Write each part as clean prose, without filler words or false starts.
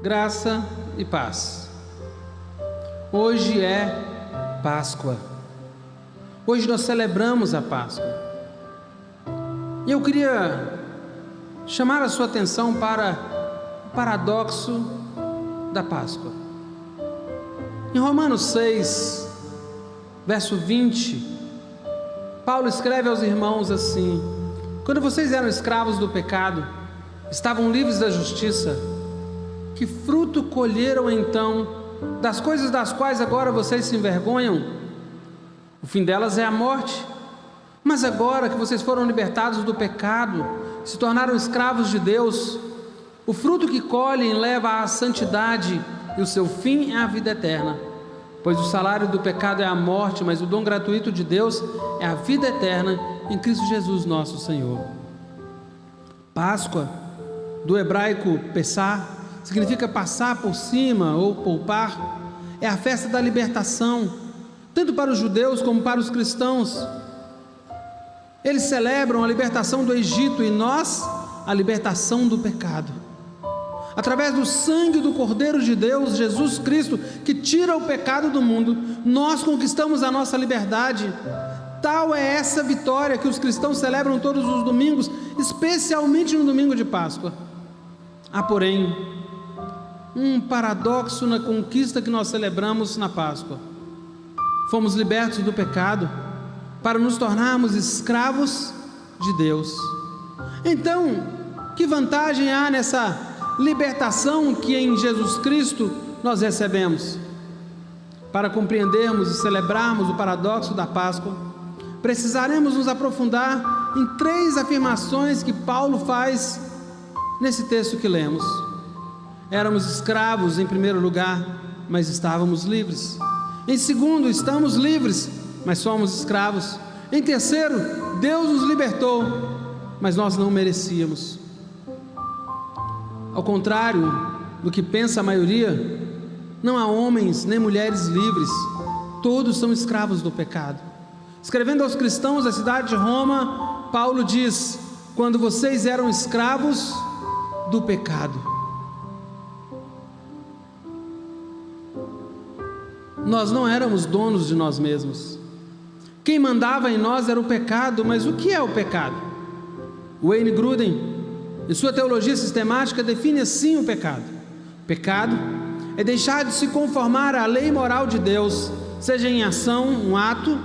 Graça e paz. Hoje é Páscoa. Hoje nós celebramos a Páscoa. E eu queria chamar a sua atenção para o paradoxo da Páscoa. Em Romanos 6, verso 20, Paulo escreve aos irmãos assim: quando vocês eram escravos do pecado, estavam livres da justiça, que fruto colheram então das coisas das quais agora vocês se envergonham? O fim delas é a morte. Mas agora que vocês foram libertados do pecado, se tornaram escravos de Deus, o fruto que colhem leva à santidade e o seu fim é a vida eterna. Pois o salário do pecado é a morte, mas o dom gratuito de Deus é a vida eterna em Cristo Jesus nosso Senhor. Páscoa, do hebraico Pessah, significa passar por cima ou poupar. É a festa da libertação, tanto para os judeus como para os cristãos. Eles celebram a libertação do Egito e nós a libertação do pecado. Através do sangue do Cordeiro de Deus, Jesus Cristo, que tira o pecado do mundo, nós conquistamos a nossa liberdade. Tal é essa vitória que os cristãos celebram todos os domingos, especialmente no domingo de Páscoa. Há, porém, um paradoxo na conquista que nós celebramos na Páscoa. Fomos libertos do pecado para nos tornarmos escravos de Deus. Então, que vantagem há nessa libertação que em Jesus Cristo nós recebemos? Para compreendermos e celebrarmos o paradoxo da Páscoa, precisaremos nos aprofundar em 3 afirmações que Paulo faz nesse texto que lemos. Éramos escravos em primeiro lugar, mas estávamos livres. Em segundo, estamos livres, mas somos escravos. Em terceiro, Deus nos libertou, mas nós não merecíamos. Ao contrário do que pensa a maioria, não há homens nem mulheres livres, todos são escravos do pecado. Escrevendo aos cristãos da cidade de Roma, Paulo diz: quando vocês eram escravos do pecado. Nós não éramos donos de nós mesmos. Quem mandava em nós era o pecado. Mas o que é o pecado? Wayne Grudem, em sua teologia sistemática, define assim o pecado: pecado é deixar de se conformar à lei moral de Deus, seja em ação, um ato,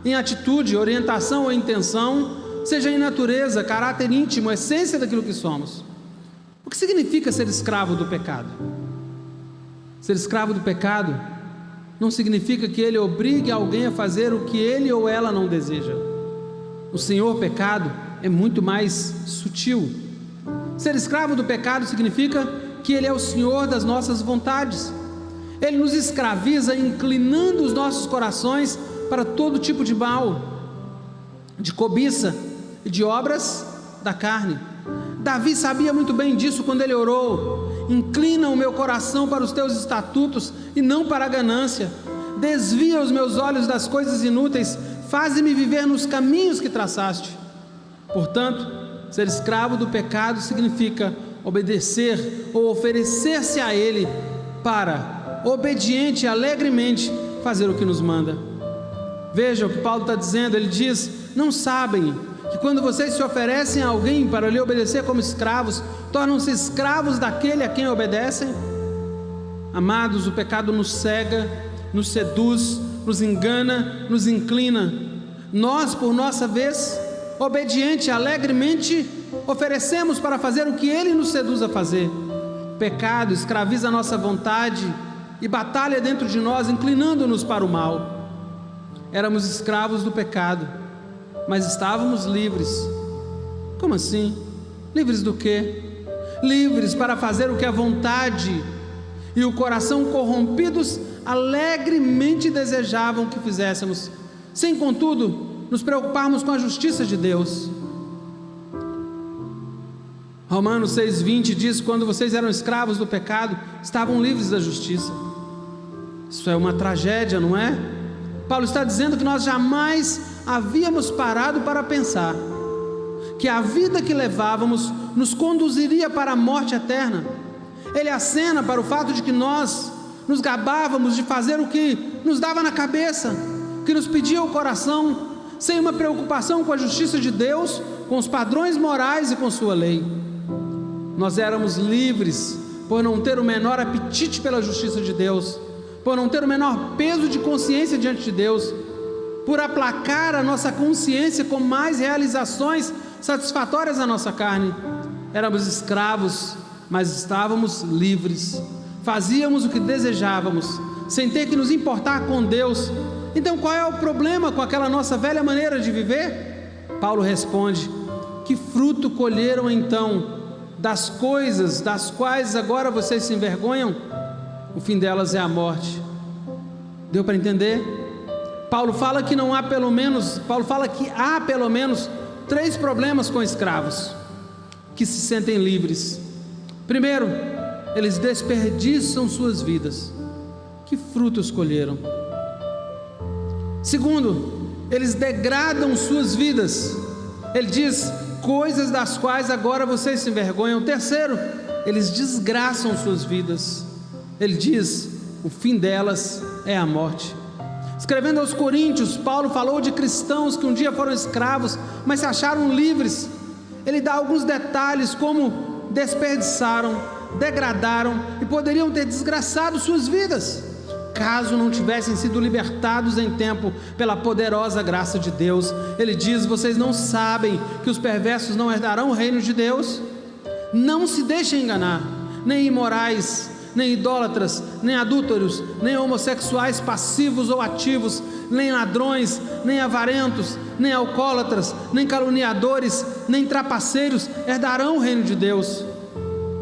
em atitude, orientação ou intenção, seja em natureza, caráter íntimo, essência daquilo que somos. O que significa ser escravo do pecado? Ser escravo do pecado não significa que ele obrigue alguém a fazer o que ele ou ela não deseja. O senhor pecado é muito mais sutil. Ser escravo do pecado significa que ele é o senhor das nossas vontades. Ele nos escraviza, inclinando os nossos corações para todo tipo de mal, de cobiça e de obras da carne. Davi sabia muito bem disso quando ele orou: inclina o meu coração para os teus estatutos e não para a ganância. Desvia os meus olhos das coisas inúteis, faze-me viver nos caminhos que traçaste. Portanto, ser escravo do pecado significa obedecer ou oferecer-se a ele para, obediente e alegremente, fazer o que nos manda. Veja o que Paulo está dizendo. Ele diz: não sabem que quando vocês se oferecem a alguém para lhe obedecer como escravos, tornam-se escravos daquele a quem obedecem? Amados, o pecado nos cega, nos seduz, nos engana, nos inclina. Nós, por nossa vez, obediente e alegremente, oferecemos para fazer o que ele nos seduz a fazer. O pecado escraviza a nossa vontade e batalha dentro de nós, inclinando-nos para o mal. Éramos escravos do pecado, mas estávamos livres. Como assim? Livres do quê? Livres para fazer o que a vontade e o coração corrompidos alegremente desejavam que fizéssemos, sem contudo nos preocuparmos com a justiça de Deus. Romanos 6,20 diz: quando vocês eram escravos do pecado, estavam livres da justiça. Isso é uma tragédia, não é? Paulo está dizendo que nós jamais havíamos parado para pensar que a vida que levávamos nos conduziria para a morte eterna. Ele acena para o fato de que nós nos gabávamos de fazer o que nos dava na cabeça, o que nos pedia o coração, sem uma preocupação com a justiça de Deus, com os padrões morais e com sua lei. Nós éramos livres por não ter o menor apetite pela justiça de Deus, por não ter o menor peso de consciência diante de Deus, por aplacar a nossa consciência com mais realizações satisfatórias à nossa carne. Éramos escravos, mas estávamos livres. Fazíamos o que desejávamos, sem ter que nos importar com Deus. Então qual é o problema com aquela nossa velha maneira de viver? Paulo responde: que fruto colheram então das coisas das quais agora vocês se envergonham? O fim delas é a morte. Deu para entender? Paulo fala que há pelo menos 3 problemas com escravos que se sentem livres. Primeiro, eles desperdiçam suas vidas. Que frutos colheram? Segundo, eles degradam suas vidas. Ele diz: coisas das quais agora vocês se envergonham. Terceiro, eles desgraçam suas vidas. Ele diz: o fim delas é a morte. Escrevendo aos Coríntios, Paulo falou de cristãos que um dia foram escravos, mas se acharam livres. Ele dá alguns detalhes, como desperdiçaram, degradaram e poderiam ter desgraçado suas vidas, caso não tivessem sido libertados em tempo pela poderosa graça de Deus. Ele diz: vocês não sabem que os perversos não herdarão o reino de Deus? Não se deixem enganar, nem imorais, nem idólatras, nem adúlteros, nem homossexuais passivos ou ativos, nem ladrões, nem avarentos, nem alcoólatras, nem caluniadores, nem trapaceiros herdarão o reino de Deus.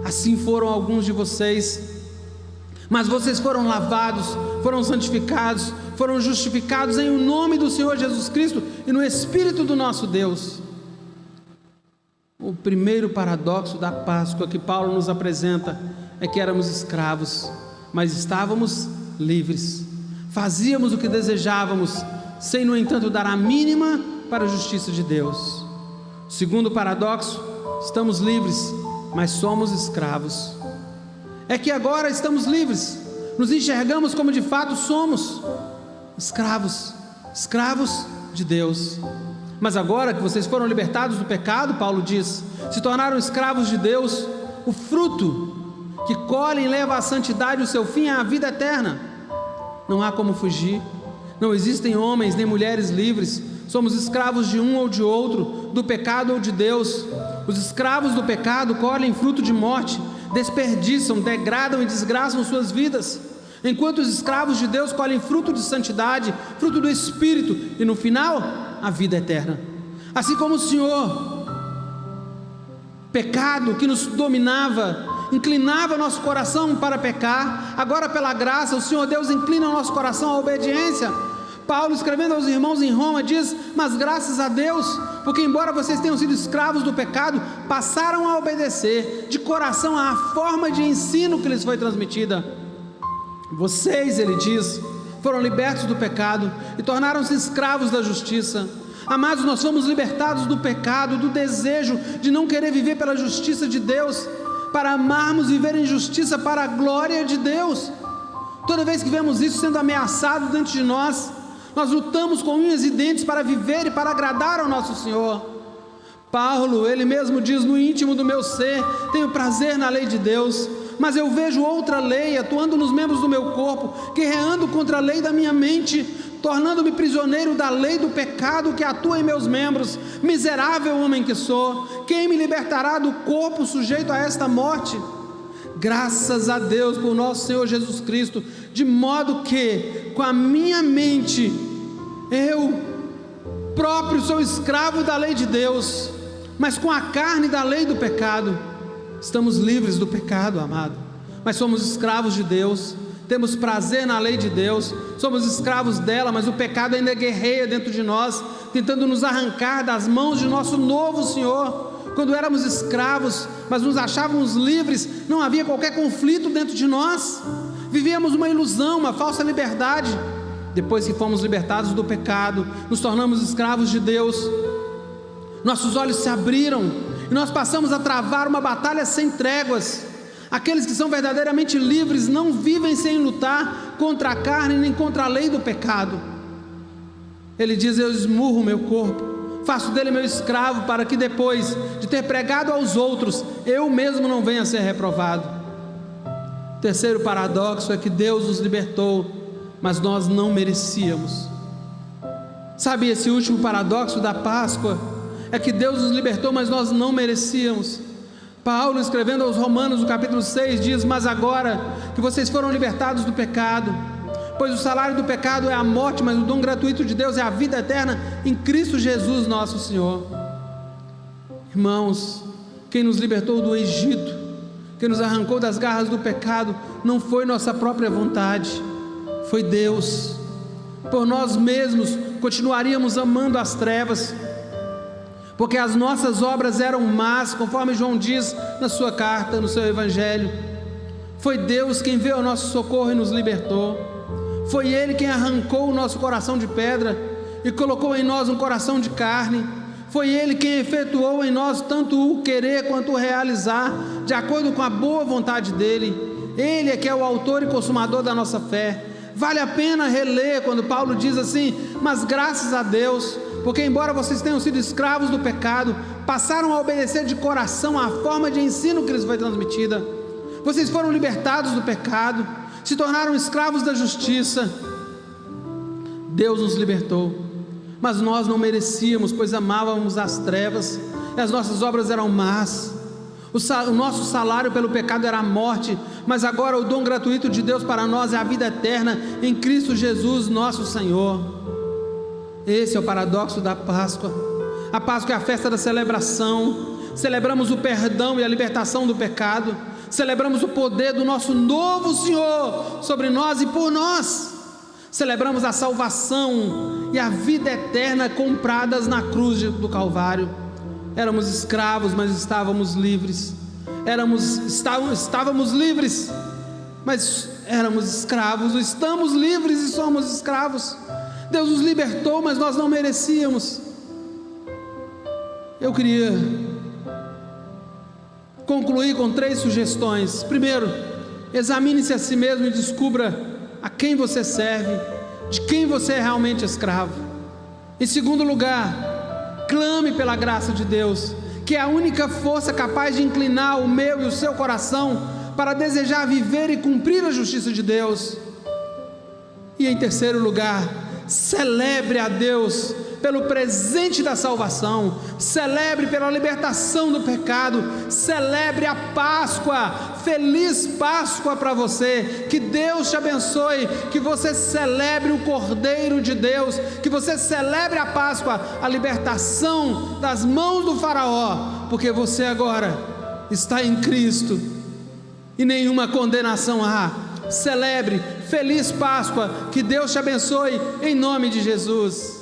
Assim foram alguns de vocês, mas vocês foram lavados, foram santificados, foram justificados em o nome do Senhor Jesus Cristo e no Espírito do nosso Deus. O primeiro paradoxo da Páscoa que Paulo nos apresenta é que éramos escravos, mas estávamos livres. Fazíamos o que desejávamos, sem, no entanto, dar a mínima para a justiça de Deus. Segundo paradoxo, estamos livres, mas somos escravos. É que agora estamos livres, nos enxergamos como de fato somos, escravos de Deus. Mas agora que vocês foram libertados do pecado, Paulo diz, se tornaram escravos de Deus, o fruto que colhem leva à santidade, o seu fim é a vida eterna. Não há como fugir, não existem homens nem mulheres livres, somos escravos de um ou de outro, do pecado ou de Deus. Os escravos do pecado colhem fruto de morte, desperdiçam, degradam e desgraçam suas vidas, enquanto os escravos de Deus colhem fruto de santidade, fruto do Espírito, e no final, a vida eterna. Assim como o Senhor, pecado que nos dominava, inclinava nosso coração para pecar, agora pela graça o Senhor Deus inclina o nosso coração à obediência. Paulo, escrevendo aos irmãos em Roma, diz: mas graças a Deus, porque embora vocês tenham sido escravos do pecado, passaram a obedecer de coração à forma de ensino que lhes foi transmitida. Vocês, ele diz, foram libertos do pecado e tornaram-se escravos da justiça. Amados, nós fomos libertados do pecado, do desejo de não querer viver pela justiça de Deus, para amarmos viver em justiça para a glória de Deus. Toda vez que vemos isso sendo ameaçado dentro de nós, nós lutamos com unhas e dentes para viver e para agradar ao nosso Senhor. Paulo, ele mesmo diz: no íntimo do meu ser, tenho prazer na lei de Deus, mas eu vejo outra lei atuando nos membros do meu corpo, guerreando contra a lei da minha mente, tornando-me prisioneiro da lei do pecado que atua em meus membros. Miserável homem que sou, quem me libertará do corpo sujeito a esta morte? Graças a Deus por nosso Senhor Jesus Cristo, de modo que com a minha mente eu próprio sou escravo da lei de Deus, mas com a carne da lei do pecado. Estamos livres do pecado, amado, mas somos escravos de Deus. Temos prazer na lei de Deus, somos escravos dela, mas o pecado ainda guerreia dentro de nós, tentando nos arrancar das mãos de nosso novo Senhor. Quando éramos escravos, mas nos achávamos livres, não havia qualquer conflito dentro de nós, vivíamos uma ilusão, uma falsa liberdade. Depois que fomos libertados do pecado, nos tornamos escravos de Deus, nossos olhos se abriram e nós passamos a travar uma batalha sem tréguas. Aqueles que são verdadeiramente livres não vivem sem lutar contra a carne nem contra a lei do pecado. Ele diz: eu esmurro o meu corpo, faço dele meu escravo, para que depois de ter pregado aos outros, eu mesmo não venha a ser reprovado. O terceiro paradoxo é que Deus nos libertou, mas nós não merecíamos. Sabe, esse último paradoxo da Páscoa é que Deus nos libertou, mas nós não merecíamos. Paulo, escrevendo aos Romanos, no capítulo 6, diz: mas agora que vocês foram libertados do pecado, pois o salário do pecado é a morte, mas o dom gratuito de Deus é a vida eterna em Cristo Jesus nosso Senhor. Irmãos, quem nos libertou do Egito, quem nos arrancou das garras do pecado, não foi nossa própria vontade, foi Deus. Por nós mesmos continuaríamos amando as trevas, porque as nossas obras eram más, conforme João diz na sua carta, no seu evangelho. Foi Deus quem veio ao nosso socorro e nos libertou. Foi Ele quem arrancou o nosso coração de pedra e colocou em nós um coração de carne. Foi Ele quem efetuou em nós tanto o querer quanto o realizar, de acordo com a boa vontade dEle. Ele é que é o autor e consumador da nossa fé. Vale a pena reler quando Paulo diz assim: mas graças a Deus, porque embora vocês tenham sido escravos do pecado, passaram a obedecer de coração à forma de ensino que lhes foi transmitida. Vocês foram libertados do pecado, se tornaram escravos da justiça. Deus nos libertou, mas nós não merecíamos, pois amávamos as trevas e as nossas obras eram más. O nosso salário pelo pecado era a morte, mas agora o dom gratuito de Deus para nós é a vida eterna em Cristo Jesus nosso Senhor. Esse é o paradoxo da Páscoa. A Páscoa é a festa da celebração. Celebramos o perdão e a libertação do pecado. Celebramos o poder do nosso novo Senhor sobre nós e por nós. Celebramos a salvação e a vida eterna compradas na cruz do Calvário. Éramos escravos, mas estávamos livres. Estávamos livres, mas éramos escravos. Estamos livres e somos escravos. Deus nos libertou, mas nós não merecíamos. Eu queria concluir com 3 sugestões. Primeiro, examine-se a si mesmo e descubra a quem você serve, de quem você é realmente escravo. Em segundo lugar, clame pela graça de Deus, que é a única força capaz de inclinar o meu e o seu coração para desejar viver e cumprir a justiça de Deus. E em terceiro lugar, celebre a Deus pelo presente da salvação, celebre pela libertação do pecado, celebre a Páscoa. Feliz Páscoa para você, que Deus te abençoe, que você celebre o Cordeiro de Deus, que você celebre a Páscoa, a libertação das mãos do faraó, porque você agora está em Cristo e nenhuma condenação há. Celebre, feliz Páscoa, que Deus te abençoe em nome de Jesus.